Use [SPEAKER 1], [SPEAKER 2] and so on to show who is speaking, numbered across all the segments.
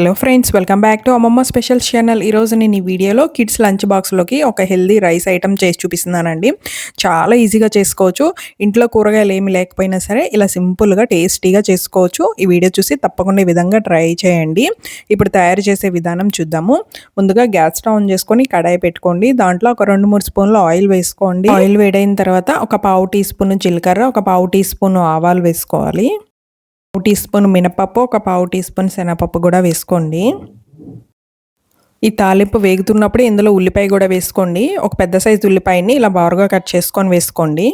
[SPEAKER 1] Hello friends, welcome back to అమ్మమ్మ special channel. ఈరోజు నేను ఈ వీడియోలో కిడ్స్ లంచ్ బాక్స్లోకి ఒక హెల్దీ రైస్ ఐటమ్ చేసి చూపిస్తున్నానండి. చాలా ఈజీగా చేసుకోవచ్చు. ఇంట్లో కూరగాయలు ఏమి లేకపోయినా సరే ఇలా సింపుల్గా టేస్టీగా చేసుకోవచ్చు. ఈ వీడియో చూసి తప్పకుండా ఈ విధంగా ట్రై చేయండి. ఇప్పుడు తయారు చేసే విధానం చూద్దాము. ముందుగా గ్యాస్ స్టవ్ ఆన్ చేసుకొని కడాయి పెట్టుకోండి. దాంట్లో ఒక 2-3 స్పూన్లు ఆయిల్ వేసుకోండి. ఆయిల్ వేడైన తర్వాత ఒక పావు టీ స్పూన్ జీలకర్ర, ఒక పావు టీ స్పూన్ ఆవాలు వేసుకోవాలి. పావు టీ స్పూన్ మినపప్పు, ఒక పావు టీ స్పూన్ శనగపప్పు కూడా వేసుకోండి. ఈ తాలింపు వేగుతున్నప్పుడు ఇందులో ఉల్లిపాయ కూడా వేసుకోండి. ఒక పెద్ద సైజు ఉల్లిపాయని ఇలా బారుగా కట్ చేసుకొని వేసుకోండి.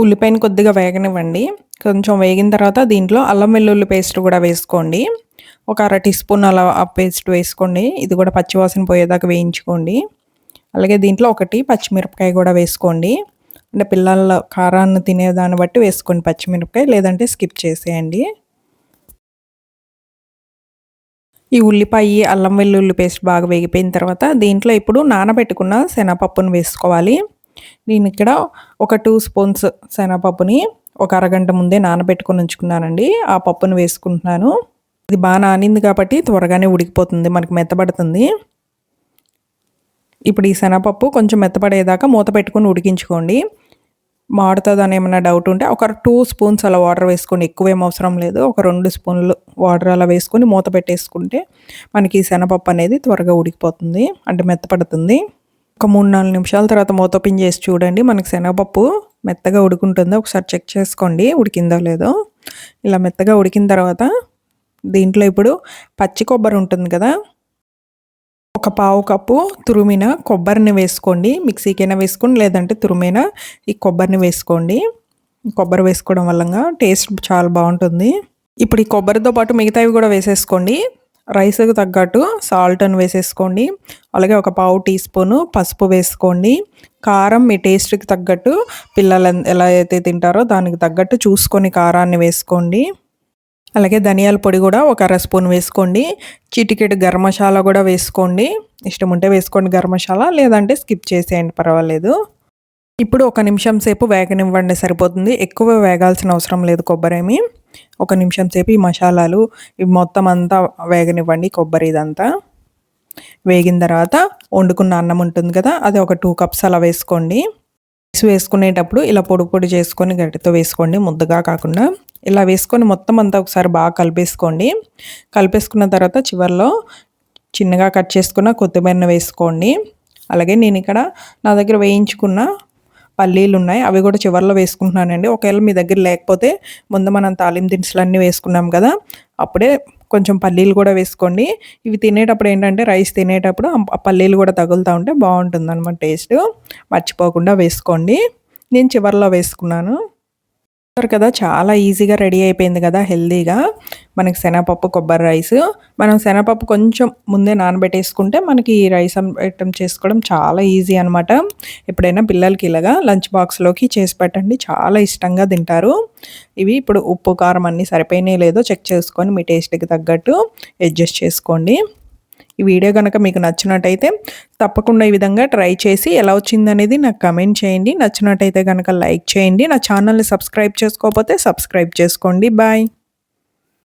[SPEAKER 1] ఉల్లిపాయని కొద్దిగా వేగనివ్వండి. కొంచెం వేగిన తర్వాత దీంట్లో అల్లం వెల్లుల్లి పేస్ట్ కూడా వేసుకోండి. ఒక 1/2 టీ స్పూన్ అలా పేస్ట్ వేసుకోండి. ఇది కూడా పచ్చివాసన పోయేదాకా వేయించుకోండి. అలాగే దీంట్లో ఒకటి పచ్చిమిరపకాయ కూడా వేసుకోండి. అంటే పిల్లల కారాన్ని తినేదాన్ని బట్టి వేసుకోండి పచ్చిమిరపకాయ, లేదంటే స్కిప్ చేసేయండి. ఈ ఉల్లిపాయ అల్లం వెల్లుల్లి పేస్ట్ బాగా వేగిపోయిన తర్వాత దీంట్లో ఇప్పుడు నానబెట్టుకున్న శనగపప్పును వేసుకోవాలి. నేను ఇక్కడ ఒక 2 స్పూన్స్ శనగపప్పుని ఒక అరగంట ముందే నానబెట్టుకుని ఉంచుకున్నానండి. ఆ పప్పును వేసుకుంటున్నాను. ఇది బాగా నానింది కాబట్టి త్వరగానే ఉడికిపోతుంది, మనకి మెత్తబడుతుంది. ఇప్పుడు ఈ శనగపప్పు కొంచెం మెత్తపడేదాకా మూత పెట్టుకొని ఉడికించుకోండి. మాడుతుందని ఏమైనా డౌట్ ఉంటే ఒక 2 స్పూన్స్ అలా వాటర్ వేసుకోండి. ఎక్కువేం అవసరం లేదు. ఒక 2 స్పూన్లు వాటర్ అలా వేసుకొని మూత పెట్టేసుకుంటే మనకి శనగపప్పు అనేది త్వరగా ఉడికిపోతుంది, అంటే మెత్తపడుతుంది. ఒక 3-4 నిమిషాల తర్వాత మూత ఓపెన్ చేసి చూడండి. మనకి శనగపప్పు మెత్తగా ఉడుకుంటుందో ఒకసారి చెక్ చేసుకోండి, ఉడికిందో లేదో. ఇలా మెత్తగా ఉడికిన తర్వాత దీంట్లో ఇప్పుడు పచ్చి కొబ్బరి ఉంటుంది కదా, ఒక పావు కప్పు తురిమిన కొబ్బరిని వేసుకోండి. మిక్సీకైనా వేసుకోండి, లేదంటే తురిమిన ఈ కొబ్బరిని వేసుకోండి. కొబ్బరి వేసుకోవడం వల్ల టేస్ట్ చాలా బాగుంటుంది. ఇప్పుడు ఈ కొబ్బరితో పాటు మిగతావి కూడా వేసేసుకోండి. రైస్కి తగ్గట్టు సాల్ట్ అని వేసేసుకోండి. అలాగే ఒక పావు టీ స్పూను పసుపు వేసుకోండి. కారం మీ టేస్ట్కి తగ్గట్టు, పిల్లలు ఎలా అయితే తింటారో దానికి తగ్గట్టు చూసుకొని కారాన్ని వేసుకోండి. అలాగే ధనియాల పొడి కూడా ఒక 1/2 స్పూన్ వేసుకోండి. చిటికెడు గరం మసాలా కూడా వేసుకోండి. ఇష్టం ఉంటే వేసుకోండి గరం మసాలా, లేదంటే స్కిప్ చేసేయండి, పర్వాలేదు. ఇప్పుడు 1 నిమిషం సేపు వేగనివ్వండి, సరిపోతుంది. ఎక్కువ వేగాల్సిన అవసరం లేదు కొబ్బరేమి. 1 నిమిషం సేపు ఈ మసాలాలు ఇవి మొత్తం అంతా వేగనివ్వండి, కొబ్బరి ఇదంతా. వేగిన తర్వాత వండుకున్న అన్నం ఉంటుంది కదా, అది ఒక 2 కప్స్ అలా వేసుకోండి. వేసుకునేటప్పుడు ఇలా పొడి పొడి చేసుకొని గట్టితో వేసుకోండి, ముద్దగా కాకుండా. ఇలా వేసుకొని మొత్తం అంతా ఒకసారి బాగా కలిపేసుకోండి. కలిపేసుకున్న తర్వాత చివరిలో చిన్నగా కట్ చేసుకున్న కొత్తిమీరని వేసుకోండి. అలాగే నేను ఇక్కడ నా దగ్గర వేయించుకున్న పల్లీలు ఉన్నాయి, అవి కూడా చివరిలో వేసుకుంటున్నానండి. ఒకవేళ మీ దగ్గర లేకపోతే ముందు మనం తాలింపు దినుసులన్నీ వేసుకున్నాం కదా, అప్పుడే కొంచెం పల్లీలు కూడా వేసుకోండి. ఇవి తినేటప్పుడు ఏంటంటే రైస్ తినేటప్పుడు ఆ పల్లీలు కూడా తగులుతూ ఉంటే బాగుంటుంది అన్నమాట టేస్ట్. మర్చిపోకుండా వేసుకోండి. నేను చివరిలో వేసుకున్నాను కదా. చాలా ఈజీగా రెడీ అయిపోయింది కదా, హెల్దీగా. మనకి శనగపప్పు కొబ్బరి రైస్. మనం శనగపప్పు కొంచెం ముందే నానబెట్టేసుకుంటే మనకి ఈ రైస్ ఐటమ్ చేసుకోవడం చాలా ఈజీ అనమాట. ఎప్పుడైనా పిల్లలకి ఇలాగా లంచ్ బాక్స్లోకి చేసి పెట్టండి, చాలా ఇష్టంగా తింటారు. ఇవి ఇప్పుడు ఉప్పు కారం అన్నీ సరిపోయినాయి లేదో చెక్ చేసుకొని మీ టేస్ట్కి తగ్గట్టు అడ్జస్ట్ చేసుకోండి. ఈ వీడియో కనుక మీకు నచ్చినట్టయితే తప్పకుండా ఈ విధంగా ట్రై చేసి ఎలా వచ్చిందనేది నాకు కమెంట్ చేయండి. నచ్చినట్టయితే కనుక లైక్ చేయండి. నా ఛానల్ని సబ్స్క్రైబ్ చేసుకోకపోతే సబ్స్క్రైబ్ చేసుకోండి. బాయ్.